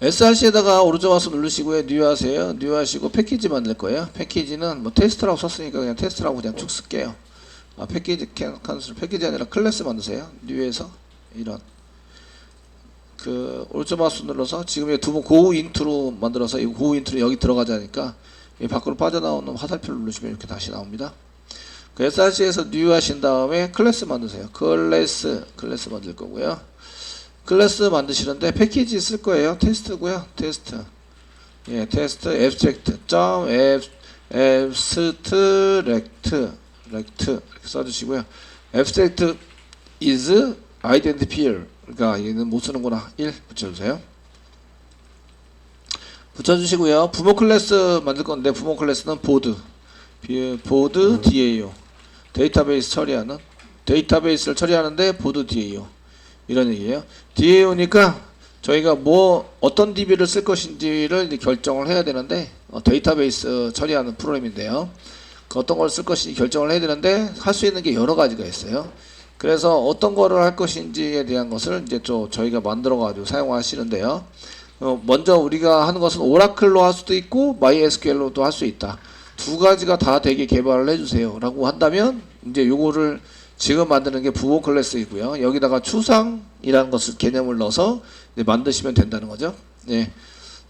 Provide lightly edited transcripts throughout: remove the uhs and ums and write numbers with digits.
src에다가 오른쪽 마우스 누르시고요. 뉴 하세요. 뉴 하시고 패키지 만들 거예요. 패키지는 뭐 테스트라고 썼으니까 그냥 테스트라고 그냥 쭉 쓸게요. 패키지 칸슬 패키지 아니라 클래스 만드세요. 뉴에서 이런 그 오른쪽 마우스 눌러서 지금 두번 고 인트로 만들어서 이 고 인트로 여기 들어가자니까 이 밖으로 빠져나오는 화살표를 누르시면 이렇게 다시 나옵니다. 그 src에서 뉴 하신 다음에 클래스 만드세요. 클래스 만들 거고요. 클래스 만드시는데 패키지 쓸 거예요. 테스트고요. 테스트. 예, 테스트 abstract 점 abstract 이렇게 써주시고요. abstract is identifier. 그러니까 얘는 못 쓰는구나. 1 붙여주세요. 붙여주시고요. 부모 클래스 만들 건데 부모 클래스는 보드 DAO 데이터베이스 처리하는 데이터베이스를 처리하는데 보드 DAO 이런 얘기예요. DAO니까 저희가 뭐 어떤 DB를 쓸 것인지를 이제 결정을 해야 되는데 데이터베이스 처리하는 프로그램인데요. 그 어떤 걸 쓸 것인지 결정을 해야 되는데 할 수 있는 게 여러 가지가 있어요. 그래서 어떤 거를 할 것인지에 대한 것을 이제 좀 저희가 만들어 가지고 사용하시는데요. 먼저 우리가 하는 것은 오라클로 할 수도 있고 MySQL로도 할 수 있다. 두 가지가 다 되게 개발을 해주세요 라고 한다면 이제 요거를 지금 만드는 게 부호 클래스이고요. 여기다가 추상이라는 것을 개념을 넣어서 이제 만드시면 된다는 거죠. 예.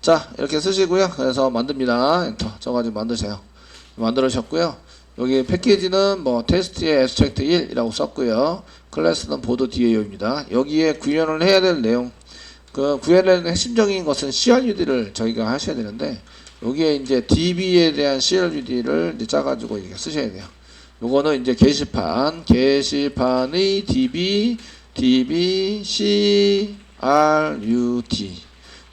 자, 이렇게 쓰시고요. 그래서 만듭니다. 엔터 쳐가지고 만드세요. 만들으셨고요. 여기 패키지는 뭐 테스트의 abstract 1이라고 썼고요. 클래스는 보드 DAO입니다. 여기에 구현을 해야 될 내용, 그 구현의 핵심적인 것은 CRUD를 저희가 하셔야 되는데 여기에 이제 DB에 대한 CRUD를 이제 짜가지고 이렇게 쓰셔야 돼요. 요거는 이제 게시판의 DB CRUD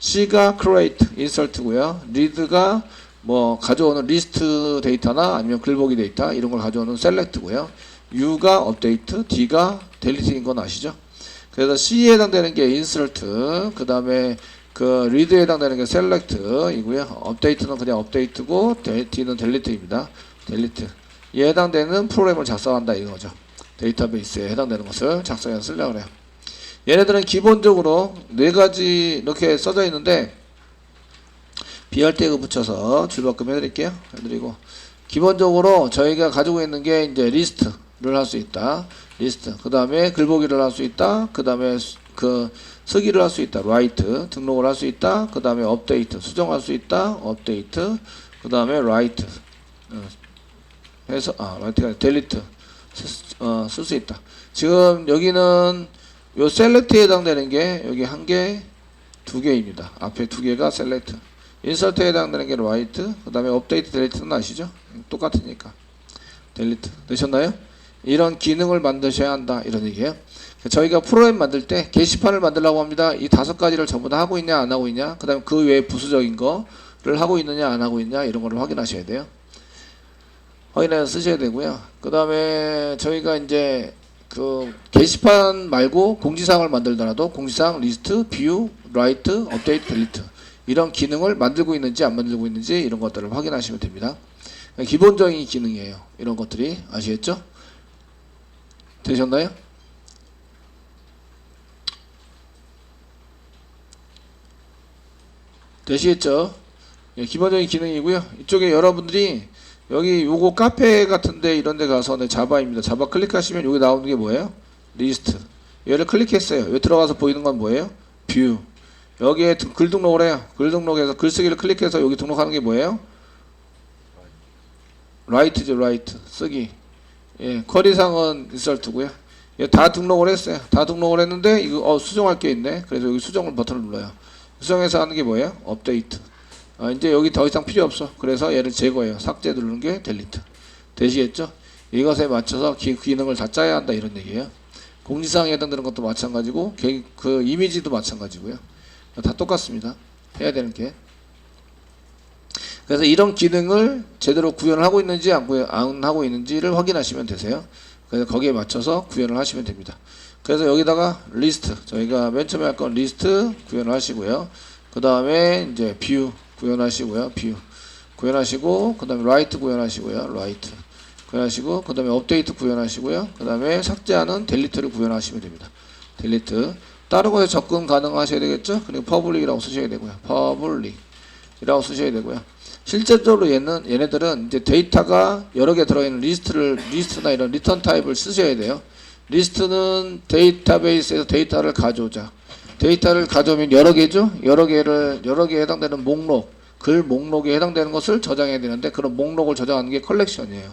C가 create, insert고요. read가 뭐 가져오는 리스트 데이터나 아니면 글보기 데이터 이런 걸 가져오는 select고요. U가 update, D가 delete인 건 아시죠? 그래서 C에 해당되는 게 insert, 그 다음에 그 read에 해당되는 게 select이고요. update는 그냥 update고 D는 delete입니다. delete. 이에 해당되는 프로그램을 작성한다 이거죠. 데이터베이스에 해당되는 것을 작성해서 쓰려고 그래요. 얘네들은 기본적으로 4가지 이렇게 써져 있는데 BR 태그 붙여서 줄바꿈 해드릴게요. 해드리고 기본적으로 저희가 가지고 있는 게 이제 리스트를 할 수 있다. 리스트. 그 다음에 글보기를 할 수 있다. 그 다음에 그 쓰기를 할 수 있다. write. 등록을 할 수 있다. 그 다음에 update. 수정할 수 있다. update. 그 다음에 write. 해서 write가 delete. 쓸 수 있다. 지금 여기는 요 select에 해당되는 게 여기 1개, 2개입니다. 앞에 2개가 select. insert에 해당되는 게 write, 그 다음에 update, delete는 아시죠? 똑같으니까. delete. 되셨나요? 이런 기능을 만드셔야 한다. 이런 얘기예요. 저희가 프로그램 만들 때 게시판을 만들려고 합니다. 이 5가지를 전부 다 하고 있냐, 안 하고 있냐, 그 다음에 그 외에 부수적인 거를 하고 있느냐, 안 하고 있냐, 이런 거를 확인하셔야 돼요. 확인해서 쓰셔야 되고요. 그 다음에 저희가 이제 그 게시판 말고 공지사항을 만들더라도 공지사항, 리스트, 뷰, write, update, delete 이런 기능을 만들고 있는지 안 만들고 있는지 이런 것들을 확인하시면 됩니다. 기본적인 기능이에요. 이런 것들이 아시겠죠? 되셨나요? 되시겠죠? 예, 기본적인 기능이고요. 이쪽에 여러분들이 여기 요거 카페 같은데 이런데 가서 자바입니다. 자바 클릭하시면 여기 나오는 게 뭐예요? 리스트. 얘를 클릭했어요. 여기 들어가서 보이는 건 뭐예요? 뷰. 여기에 글 등록을 해요. 글 등록해서 글쓰기를 클릭해서 여기 등록하는 게 뭐예요? write죠, write. 쓰기. 예, 쿼리상은 insert고요. 예, 다 등록을 했어요. 다 등록을 했는데 이거 수정할 게 있네. 그래서 여기 수정을 버튼을 눌러요. 수정해서 하는 게 뭐예요? 업데이트. 이제 여기 더 이상 필요 없어. 그래서 얘를 제거해요. 삭제 누르는 게 델리트. 되시겠죠? 이것에 맞춰서 기능을 다 짜야 한다 이런 얘기예요. 공지사항에 해당되는 것도 마찬가지고 그 이미지도 마찬가지고요. 다 똑같습니다. 해야 되는 게. 그래서 이런 기능을 제대로 구현을 하고 있는지 안 하고 있는지를 확인하시면 되세요. 그래서 거기에 맞춰서 구현을 하시면 됩니다. 그래서 여기다가 리스트, 저희가 맨 처음에 할 건 리스트 구현을 하시고요. 그 다음에 이제 뷰 구현하시고요. 뷰 구현하시고, 그 다음에 write 구현하시고요. write 구현하시고, 그 다음에 update 구현하시고요. 그 다음에 삭제하는 delete를 구현하시면 됩니다. delete. 다른 곳에 접근 가능하셔야 되겠죠. 그리고 퍼블릭이라고 쓰셔야 되고요. 퍼블릭이라고 쓰셔야 되고요. 실제적으로 얘네들은 이제 데이터가 여러 개 들어있는 리스트나 이런 리턴 타입을 쓰셔야 돼요. 리스트는 데이터베이스에서 데이터를 가져오자. 데이터를 가져오면 여러 개죠. 여러 개에 해당되는 목록, 글 목록에 해당되는 것을 저장해야 되는데 그런 목록을 저장하는 게 컬렉션이에요.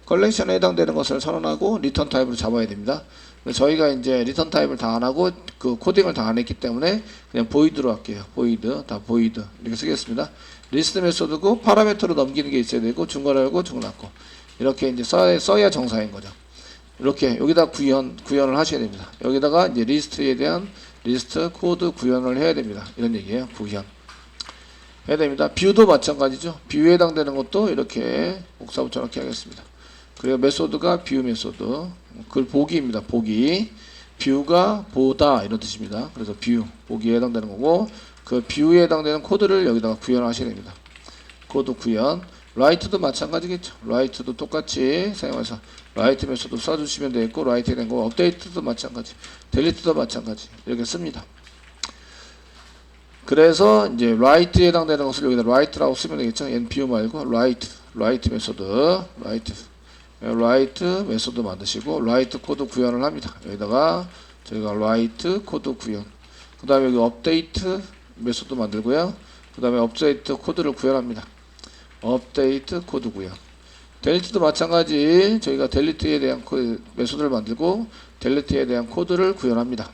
컬렉션에 해당되는 것을 선언하고 리턴 타입으로 잡아야 됩니다. 저희가 이제 리턴 타입을 다 안 하고 그 코딩을 다 안 했기 때문에 그냥 보이드로 할게요. 보이드 이렇게 쓰겠습니다. 리스트 메소드고 파라미터로 넘기는 게 있어야 되고 중괄호 열고 중괄호 닫고 이렇게 이제 써야 정사인 거죠. 이렇게 여기다 구현을 하셔야 됩니다. 여기다가 이제 리스트에 대한 리스트 코드 구현을 해야 됩니다. 이런 얘기예요. 구현 해야 됩니다. 뷰도 마찬가지죠. 뷰에 해당되는 것도 이렇게 복사붙여 넣기 하겠습니다. 그리고 메소드가 뷰 메소드, 그 보기입니다. 보기, 뷰가 보다 이런 뜻입니다. 그래서 뷰 보기에 해당되는 거고 그 뷰에 해당되는 코드를 여기다가 구현을 하셔야 됩니다. 코드 구현. 라이트도 마찬가지겠죠. 라이트도 똑같이 사용해서 라이트 메소드 써주시면 되겠고 라이트에 된 거 업데이트도 마찬가지, 델리트도 마찬가지 이렇게 씁니다. 그래서 이제 라이트에 해당되는 것을 여기다 라이트라고 쓰면 되겠죠. 얘는 뷰 말고 라이트 메소드, 라이트 메소드 만드시고 라이트 코드 구현을 합니다. 여기다가 저희가 라이트 코드 구현, 그 다음에 여기 업데이트 메소드 만들고요. 그 다음에 업데이트 코드를 구현합니다. 업데이트 코드 구현. 델리트도 마찬가지 저희가 델리트에 대한 메소드를 만들고 델리트에 대한 코드를 구현합니다.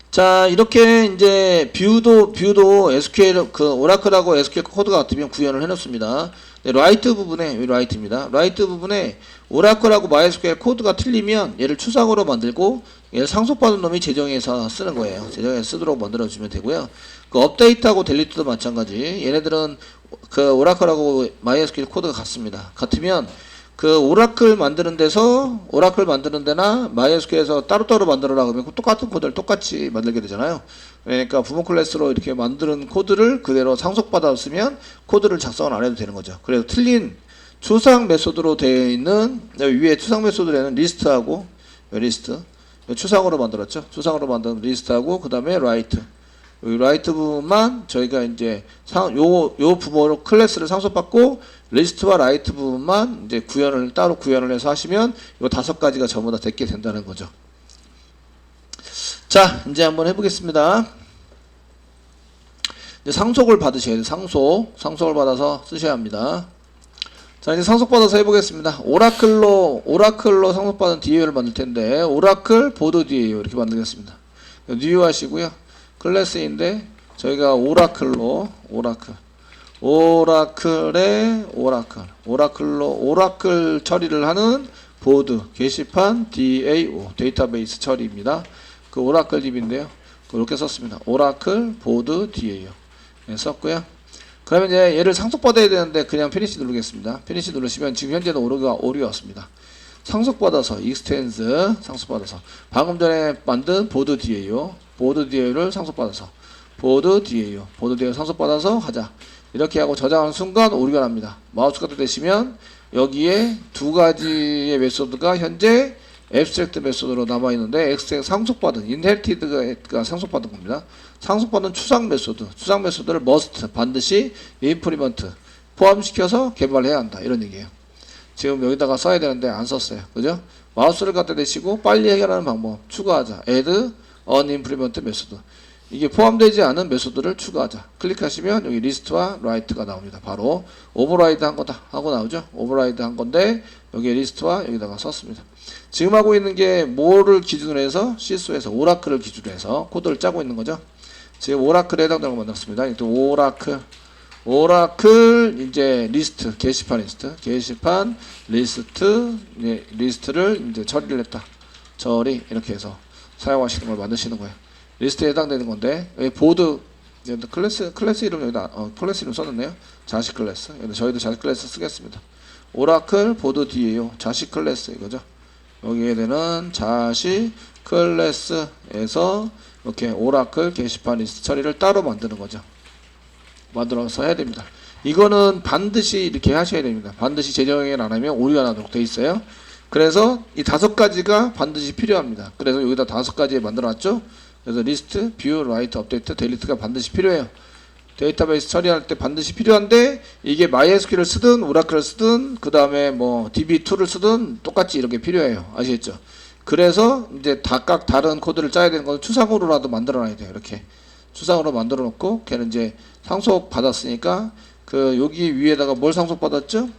자, 이렇게 이제 뷰도 SQL 오라클하고 SQL 코드가 같으면 구현을 해놓습니다. 네, 라이트 부분에 라이트입니다. 라이트 부분에 오라클하고 MySQL 코드가 틀리면 얘를 추상으로 만들고 얘를 상속받은 놈이 제정해서 쓰는 거예요. 제정해서 쓰도록 만들어주면 되고요. 그 업데이트하고 델리트도 마찬가지. 얘네들은 그 오라클하고 MySQL 코드가 같습니다. 같으면 그 오라클 만드는 데나 MySQL에서 따로따로 만들어라 그러면 똑같은 코드를 똑같이 만들게 되잖아요. 그러니까 부모 클래스로 이렇게 만드는 코드를 그대로 상속받아 쓰면 코드를 작성을 안 해도 되는 거죠. 그래서 틀린 추상 메소드로 되어 있는 위에 추상 메소드에는 리스트하고 리스트 추상으로 만들었죠. 추상으로 만든 리스트하고 그 다음에 라이트 부분만 저희가 이제 요 부모 클래스를 상속받고 리스트와 라이트 부분만 이제 따로 구현을 해서 하시면 이 5가지가 전부 다 됐게 된다는 거죠. 자, 이제 한번 해보겠습니다. 이제 상속을 받으셔야 돼요. 상속을 받아서 쓰셔야 합니다. 자, 이제 상속받아서 해보겠습니다. 오라클로 상속받은 DAO를 만들 텐데 오라클 보드 DAO 이렇게 만들겠습니다. 뉴 하시고요. 클래스인데 저희가 오라클로 오라클 처리를 하는 보드 게시판 DAO 데이터베이스 처리입니다. 그 오라클 DB인데요. 그렇게 썼습니다. 오라클 보드 DAO 썼고요. 그러면 이제 얘를 상속받아야 되는데 그냥 피니시 누르겠습니다. 피니시 누르시면 지금 현재는 오류가 왔습니다. 상속받아서 익스텐스 상속받아서 방금 전에 만든 보드 DAO를 상속받아서 보드 DAO 상속받아서 하자. 이렇게 하고 저장하는 순간 오류가 납니다. 마우스 커서 대시면 여기에 2가지의 메소드가 현재 앱스트랙트 메소드로 남아있는데 엑스트랙 상속받은 인헤리티드가 상속받은 겁니다. 상속받은 추상 메소드를 must 반드시 임플리먼트 포함시켜서 개발해야 한다 이런 얘기예요. 지금 여기다가 써야 되는데 안 썼어요. 그죠? 마우스를 갖다 대시고 빨리 해결하는 방법 추가하자. add unimplement 메소드. 이게 포함되지 않은 메소드를 추가하자. 클릭하시면 여기 리스트와 라이트가 나옵니다. 바로 오버라이드 한 거다 하고 나오죠. 오버라이드 한 건데 여기에 리스트와 여기다가 썼습니다. 지금 하고 있는 게 뭐를 기준으로 해서 시스에서 오라클을 기준으로 해서 코드를 짜고 있는 거죠. 지금 오라클에 해당되는 거 만들었습니다. 오라클 이제 리스트 게시판 리스트를 이제 처리를 했다. 이렇게 해서 사용하시는 걸 만드시는 거예요. 리스트에 해당되는 건데 보드 클래스 이름 여기다 클래스 이름 썼는데요. 자식 클래스. 저희도 자식 클래스 쓰겠습니다. 오라클 보드 DAO 자식 클래스 이거죠. 여기에 되는 자식 클래스에서 이렇게 오라클 게시판 리스트 처리를 따로 만드는 거죠. 만들어서 해야 됩니다. 이거는 반드시 이렇게 하셔야 됩니다. 반드시 재정을 안 하면 오류가 나도록 돼 있어요. 그래서 이 5가지가 반드시 필요합니다. 그래서 여기다 5가지 만들어 놨죠. 그래서 리스트, 뷰, 라이트, 업데이트, 델리트가 반드시 필요해요. 데이터베이스 처리할 때 반드시 필요한데, 이게 MySQL을 쓰든 오라클을 쓰든 그 다음에 뭐 DB2를 쓰든 똑같이 이렇게 필요해요. 아시겠죠? 그래서 이제 각 다른 코드를 짜야 되는 건 추상으로라도 만들어 놔야 돼요. 이렇게 추상으로 만들어 놓고, 걔는 이제 상속 받았으니까 그 여기 위에다가 뭘 상속 받았죠?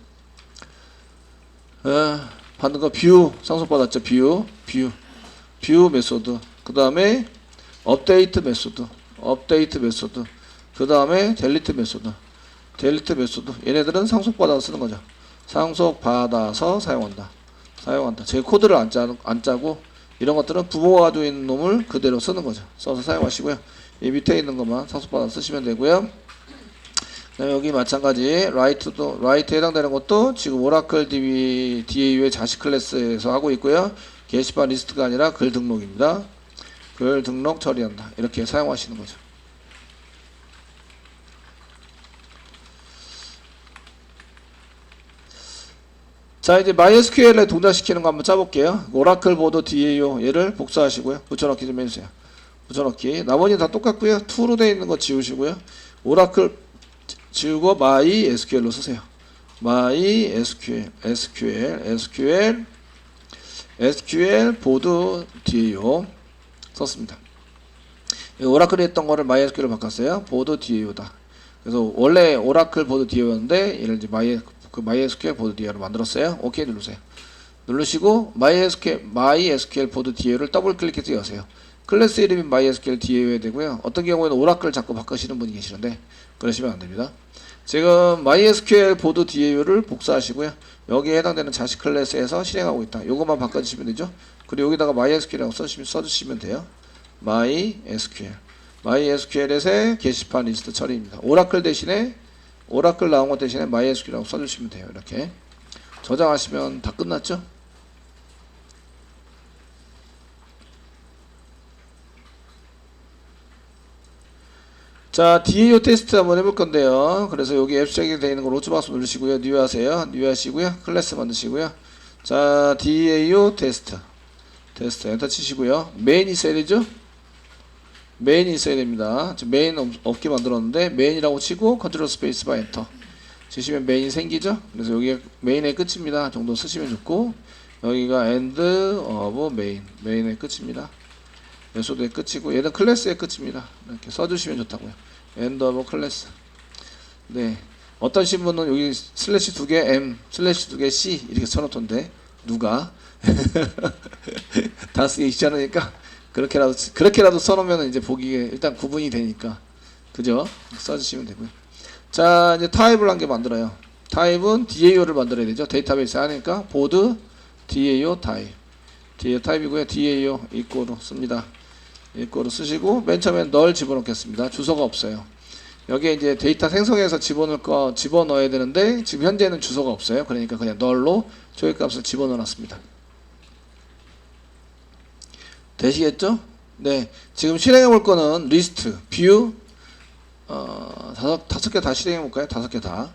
받는 거 뷰 상속 받았죠. 뷰 메소드, 그 다음에 업데이트 메소드, 그 다음에 델리트 메소드. 얘네들은 상속 받아서 쓰는 거죠. 상속 받아서 사용한다. 제 코드를 안 짜고 이런 것들은 부모가 가지고 있는 놈을 그대로 쓰는 거죠. 써서 사용하시고요. 이 밑에 있는 것만 상속 받아서 쓰시면 되고요. 여기 마찬가지 라이트에 해당되는 것도 지금 오라클 DAU의 자식 클래스에서 하고 있고요. 게시판 리스트가 아니라 글 등록입니다. 글 등록 처리한다. 이렇게 사용하시는 거죠. 자, 이제 MySQL에 동작시키는 거 한번 짜볼게요. 오라클 보드 DAO 얘를 복사하시고요. 붙여넣기 좀 해주세요. 붙여넣기. 나머지는 다 똑같고요. to로 되어 있는 거 지우시고요. 오라클 지우고 MySQL로 쓰세요. SQL 보드 DAO 썼습니다. 오라클이 했던 거를 MySQL로 바꿨어요. 보드 DAO다. 그래서 원래 오라클 보드 DAO였는데 얘를 이제 MySQL 보드 DAO로 만들었어요. OK 누르세요. 누르시고 MySQL 보드 DAO를 더블 클릭해서 여세요. 클래스 이름이 MySQL DAO여야 되고요. 어떤 경우에는 오라클을 자꾸 바꾸시는 분이 계시는데 그러시면 안 됩니다. 지금 MySQL 보드 DAO를 복사하시고요. 여기에 해당되는 자식 클래스에서 실행하고 있다. 이것만 바꿔주시면 되죠. 그리고 여기다가 MySQL이라고 써주시면 돼요. MySQL에서 게시판 리스트 처리입니다. 오라클 나온 것 대신에 MySQL이라고 써주시면 돼요. 이렇게 저장하시면 다 끝났죠. 자, DAO 테스트 한번 해볼 건데요. 그래서 여기 앱스트랙이 되어 있는 거 로즈박스 누르시고요. 뉴 하시고요. 클래스 만드시고요. 자, DAO 테스트 엔터 치시고요. 메인 있어야 되죠? 메인이 있어야 됩니다. 지금 메인 없게 만들었는데 메인이라고 치고 컨트롤 스페이스 바 엔터 치시면 메인 생기죠? 그래서 여기 메인의 끝입니다. 정도 쓰시면 좋고, 여기가 end of 메인의 끝입니다. 메소드의 끝이고, 얘는 클래스의 끝입니다. 이렇게 써주시면 좋다고요. end of 클래스. 네. 어떤 신분은 여기 슬래시 2개 M, 슬래시 2개 C 이렇게 써놓던데 누가 다 쓰기 귀찮으니까 그렇게라도 써놓으면 이제 보기에 일단 구분이 되니까, 그죠? 써주시면 되고요. 자, 이제 타입을 한 개 만들어요. 타입은 DAO를 만들어야 되죠. 데이터베이스 하니까 보드 DAO 타입이고요. DAO 이꼬로 씁니다. 이꼬로 쓰시고 맨 처음엔 널 집어넣겠습니다. 주소가 없어요. 여기에 이제 데이터 생성해서 집어넣어야 되는데 지금 현재는 주소가 없어요. 그러니까 그냥 널로 조회값을 집어넣어놨습니다. 되시겠죠? 네. 지금 실행해 볼 거는 리스트, 뷰, 다섯 개 다 실행해 볼까요? 5개 다.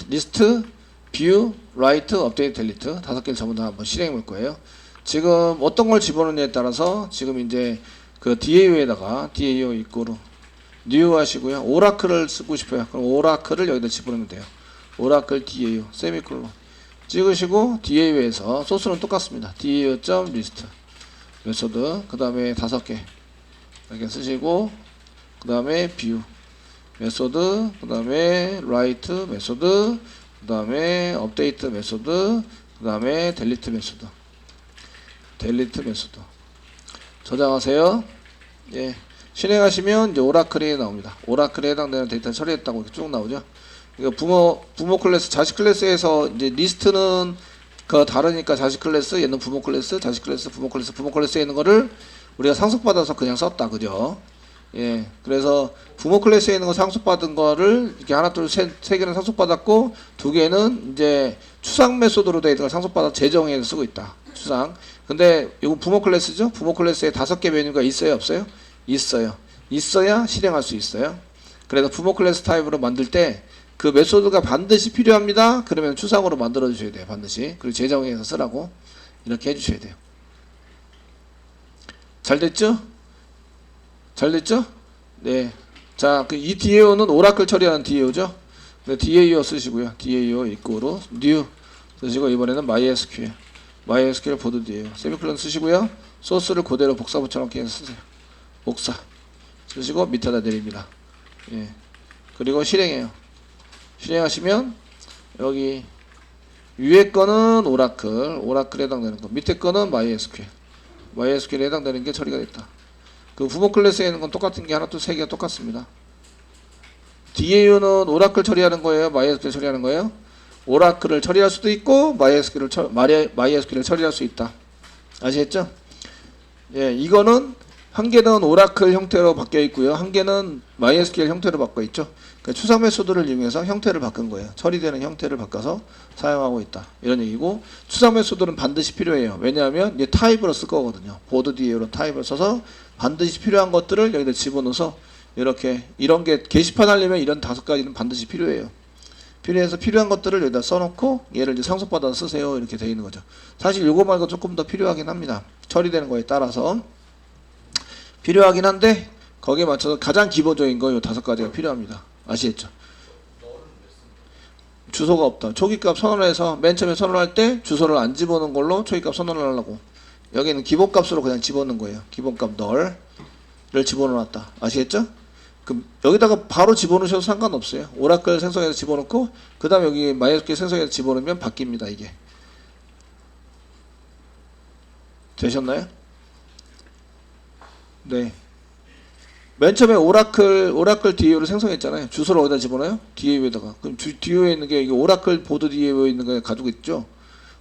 리스트, 뷰, 라이트, 업데이트, 델리트 5개를 전부 다 한번 실행해 볼 거예요. 지금 어떤 걸 집어넣느냐에 따라서 지금 이제 그 DAO에다가 DAO 이꼬로 뉴 하시고요. 오라클을 쓰고 싶어요. 그럼 오라클을 여기다 집어넣으면 돼요. 오라클 DAO 세미콜론 찍으시고 DAO에서 소스는 똑같습니다. DAO.list 메소드, 그 다음에 5개 이렇게 쓰시고, 그 다음에 뷰 메소드, 그 다음에 라이트 메소드, 그 다음에 업데이트 메소드, 그 다음에 델리트 메소드 저장하세요. 예. 실행하시면 이제 오라클이 나옵니다. 오라클에 해당되는 데이터 처리했다고 이렇게 쭉 나오죠. 그러니까 부모 클래스, 자식 클래스에서 이제 리스트는 그 다르니까 자식 클래스, 얘는 부모 클래스, 자식 클래스, 부모 클래스에 있는 거를 우리가 상속받아서 그냥 썼다, 그죠? 예, 그래서 부모 클래스에 있는 거 상속받은 거를 이렇게 하나, 둘, 세 개는 상속받았고 2개는 이제 추상 메소드로 되어 있는 걸 상속받아 재정에 쓰고 있다. 추상. 근데 이거 부모 클래스죠? 부모 클래스에 5개 메뉴가 있어요, 없어요? 있어요. 있어야 실행할 수 있어요. 그래서 부모 클래스 타입으로 만들 때 그 메소드가 반드시 필요합니다. 그러면 추상으로 만들어 주셔야 돼요. 반드시. 그리고 재정해서 쓰라고 이렇게 해주셔야 돼요. 잘 됐죠? 잘 됐죠? 네. 자, 그 이 DAO는 오라클 처리하는 DAO죠. 네, DAO 쓰시고요. DAO 이꼬로 new 쓰시고 이번에는 MySQL 보드 DAO 세미콜론 쓰시고요. 소스를 그대로 복사 붙여넣기 해서 쓰세요. 복사 쓰시고 밑에다 내립니다. 예. 그리고 실행해요. 실행하시면 여기 위에 거는 오라클에 해당되는 거, 밑에 거는 MySQL에 해당되는 게 처리가 됐다. 그 부모 클래스에 있는 건 똑같은 게 하나 또 세 개가 똑같습니다. DAU는 오라클 처리하는 거예요, MySQL 처리하는 거예요? 오라클을 처리할 수도 있고 MySQL을 처리할 수 있다. 아시겠죠? 예, 이거는 한 개는 오라클 형태로 바뀌어 있고요, 한 개는 MySQL 형태로 바뀌어 있죠. 그러니까 추상 메소드를 이용해서 형태를 바꾼 거예요. 처리되는 형태를 바꿔서 사용하고 있다. 이런 얘기고, 추상 메소드는 반드시 필요해요. 왜냐하면 이제 타입으로 쓸 거거든요. 보드 DAU로 타입을 써서 반드시 필요한 것들을 여기다 집어넣어서 이렇게, 이런 게 게시판 하려면 이런 5가지는 반드시 필요해요. 필요해서 필요한 것들을 여기다 써놓고 얘를 이제 상속받아서 쓰세요. 이렇게 되어 있는 거죠. 사실 요거 말고 조금 더 필요하긴 합니다. 처리되는 거에 따라서 필요하긴 한데 거기에 맞춰서 가장 기본적인 거 요 5가지가 필요합니다. 아시겠죠? 주소가 없다. 초기값 선언해서 맨 처음에 선언할 때 주소를 안 집어넣은 걸로 초기값 선언을 하려고, 여기는 기본값으로 그냥 집어넣는 거예요. 기본값 널을 집어넣었다. 아시겠죠? 그럼 여기다가 바로 집어넣으셔도 상관없어요. 오라클 생성해서 집어넣고 그 다음에 여기 MySQL 생성해서 집어넣으면 바뀝니다. 이게 되셨나요? 네. 맨 처음에 오라클 DAO를 생성했잖아요. 주소를 어디다 집어넣어요? DAO에다가. 그럼 DAO에 있는 게 이게 오라클 보드 DAO에 있는 거 가지고 있죠.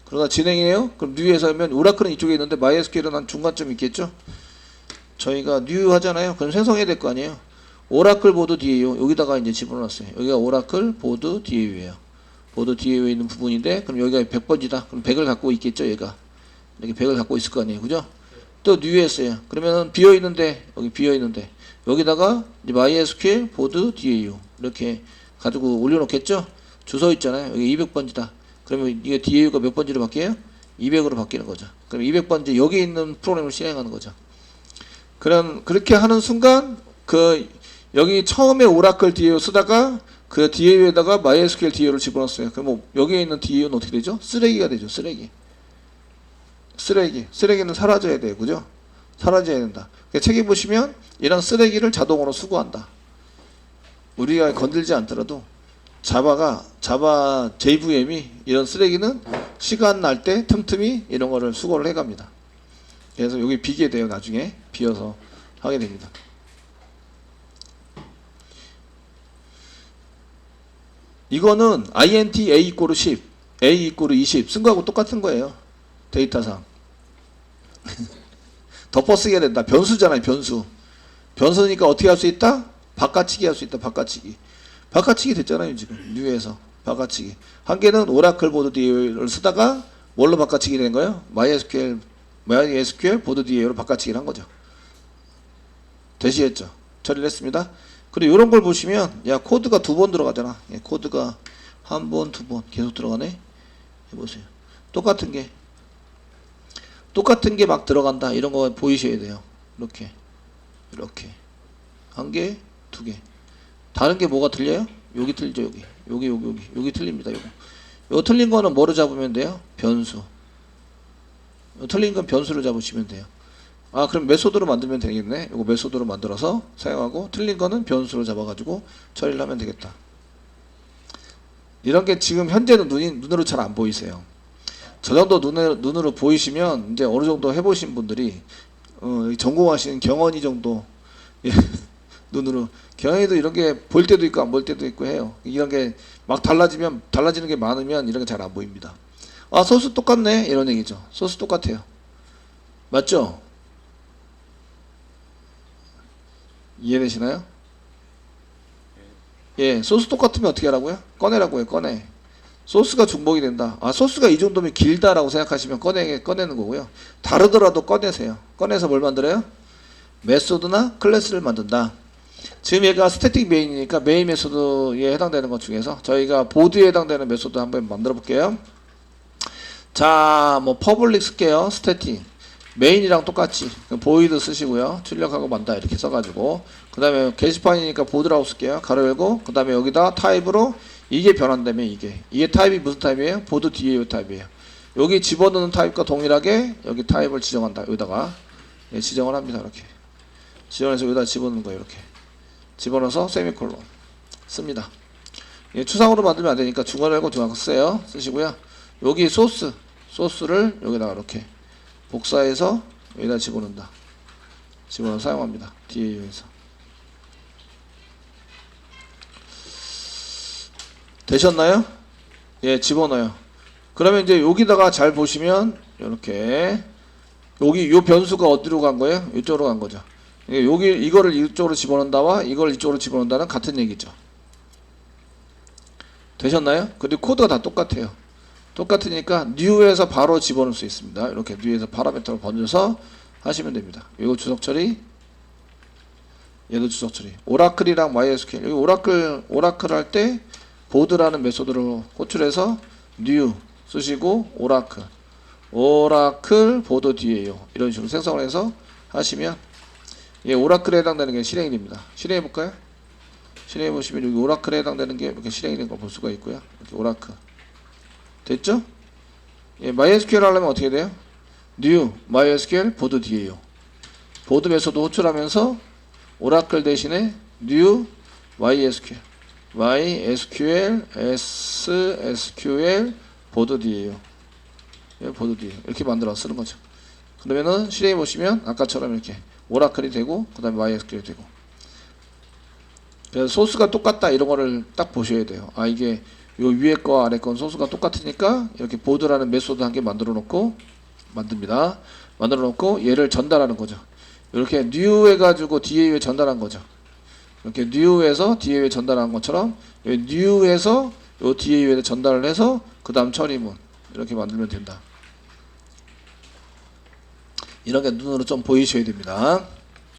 그러다 진행해요. 그럼 뉴에서 하면 오라클은 이쪽에 있는데 MySQL은 한 중간쯤 있겠죠. 저희가 뉴 하잖아요. 그럼 생성해야 될 거 아니에요. 오라클 보드 DAO 여기다가 이제 집어넣었어요. 여기가 오라클 보드 DAO예요. 보드 DAO에 있는 부분인데, 그럼 여기가 100번지다. 그럼 100을 갖고 있겠죠. 얘가 이렇게 100을 갖고 있을 거 아니에요. 그죠? 또 뉴 했어요. 그러면은 비어있는데, 여기 비어있는데 여기다가 이제 MySQL 보드 DAO 이렇게 가지고 올려놓겠죠. 주소 있잖아요. 여기 200번지다. 그러면 이게 DAO가 몇 번지로 바뀌어요? 200으로 바뀌는 거죠. 그럼 200번지 여기 있는 프로그램을 실행하는 거죠. 그렇게 하는 순간 여기 처음에 오라클 DAO 쓰다가 그 DAO에다가 MySQL DAO를 집어넣었어요. 그럼 뭐 여기에 있는 DAO는 어떻게 되죠? 쓰레기가 되죠. 쓰레기는 사라져야 돼요. 그죠? 사라져야 된다. 책에 보시면 이런 쓰레기를 자동으로 수거한다. 우리가 건들지 않더라도 자바 JVM이 이런 쓰레기는 시간 날 때 틈틈이 이런 거를 수거를 해갑니다. 그래서 여기 비게 돼요. 나중에 비어서 하게 됩니다. 이거는 int a 이꼬르 10, a 이꼬르 20 쓴 거하고 똑같은 거예요. 데이터상. 덮어쓰기가 된다. 변수잖아요. 변수니까 어떻게 할 수 있다? 바꿔치기 할 수 있다. 바꿔치기 됐잖아요. 지금 뉴에서 바꿔치기. 한 개는 오라클 보드 DAO를 쓰다가 뭘로 바꿔치기 된 거예요? MySQL 보드 DAO로 바꿔치기를 한 거죠. 되시겠죠? 처리를 했습니다. 그리고 이런 걸 보시면, 야, 코드가 2번 들어가잖아. 예, 코드가 1번, 2번 계속 들어가네. 해보세요. 똑같은 게 막 들어간다. 이런 거 보이셔야 돼요. 이렇게 한 개, 2개. 다른 게 뭐가 틀려요? 여기 틀리죠. 여기 틀립니다. 요거 틀린 거는 뭐로 잡으면 돼요? 변수. 틀린 건 변수로 잡으시면 돼요. 아, 그럼 메소드로 만들면 되겠네. 이거 메소드로 만들어서 사용하고, 틀린 거는 변수로 잡아가지고 처리를 하면 되겠다. 이런 게 지금 현재는 눈으로 잘 안 보이세요. 저 정도 눈으로 보이시면 이제 어느 정도 해보신 분들이 전공하시는 경원이 정도 눈으로, 경원이도 이런 게 보일 때도 있고 안 보일 때도 있고 해요. 이런 게 막 달라지는 게 많으면 이런 게 잘 안 보입니다. 아, 소스 똑같네 이런 얘기죠. 소스 똑같아요. 맞죠? 이해되시나요? 예, 소스 똑같으면 어떻게 하라고요? 꺼내라고 해요. 꺼내. 소스가 중복이 된다. 아, 소스가 이 정도면 길다라고 생각하시면 꺼내는 거고요. 다르더라도 꺼내세요. 꺼내서 뭘 만들어요? 메소드나 클래스를 만든다. 지금 얘가 스태틱 메인이니까 메인 메소드에 해당되는 것 중에서 저희가 보드에 해당되는 메소드 한번 만들어 볼게요. 자, 뭐 퍼블릭 쓸게요. 스태틱 메인이랑 똑같이 보이드 쓰시고요. 출력하고 만다 이렇게 써가지고 그 다음에 게시판이니까 보드라고 쓸게요. 가로 열고 그 다음에 여기다 타입으로 이게 변환되면 이게 타입이 무슨 타입이에요? 보드 DAO 타입이에요. 여기 집어넣는 타입과 동일하게 여기 타입을 지정한다. 여기다가 지정을 합니다. 이렇게 지정해서 여기다 집어넣는 거예요. 이렇게 집어넣어서 세미콜론 씁니다. 추상으로 만들면 안 되니까 중괄호 열고 중괄호 쓰세요. 쓰시고요. 여기 소스를 여기다가 이렇게 복사해서 여기다 집어넣는다. 집어넣어 사용합니다. DAO에서 되셨나요? 예, 집어넣어요. 그러면 이제 여기다가 잘 보시면 이렇게 여기 요 변수가 어디로 간 거예요? 이쪽으로 간 거죠. 여기 이거를 이쪽으로 집어넣는다와 이걸 이쪽으로 집어넣는다는 같은 얘기죠. 되셨나요? 근데 코드가 다 똑같아요. 똑같으니까 new에서 바로 집어넣을 수 있습니다. 이렇게 new에서 파라미터를 번져서 하시면 됩니다. 이거 주석 처리, 얘도 주석 처리. 오라클이랑 MySQL. 여기 오라클 할 때 보드라는 메소드로 호출해서 new 쓰시고 오라클 보드 DAO 이런 식으로 생성을 해서 하시면 예, 오라클에 해당되는 게 실행이 됩니다. 실행해 볼까요? 실행해 보시면 여기 오라클에 해당되는 게 이렇게 실행이 된 거 볼 수가 있고요. 이렇게 오라클 됐죠? 예, MySQL 하려면 어떻게 돼요? new MySQL 보드 DAO 보드 메소드 호출하면서 오라클 대신에 new MySQL SQL 보드 DAO 보드 DAO 이렇게 만들어 쓰는 거죠. 그러면은 실행해 보시면 아까처럼 이렇게 오라클이 되고 그 다음에 MySQL이 되고 그래서 소스가 똑같다 이런 거를 딱 보셔야 돼요. 아 이게 요 위에 거 아래 건 소스가 똑같으니까 이렇게 보드라는 메소드 한 개 만들어 놓고 만들어 놓고 얘를 전달하는 거죠. 이렇게 new 해가지고 DAO에 전달한 거죠. 이렇게 new에서 DAO에 전달한 것처럼 new에서 요 DAO에 전달을 해서 그 다음 처리문 이렇게 만들면 된다. 이런 게 눈으로 좀 보이셔야 됩니다.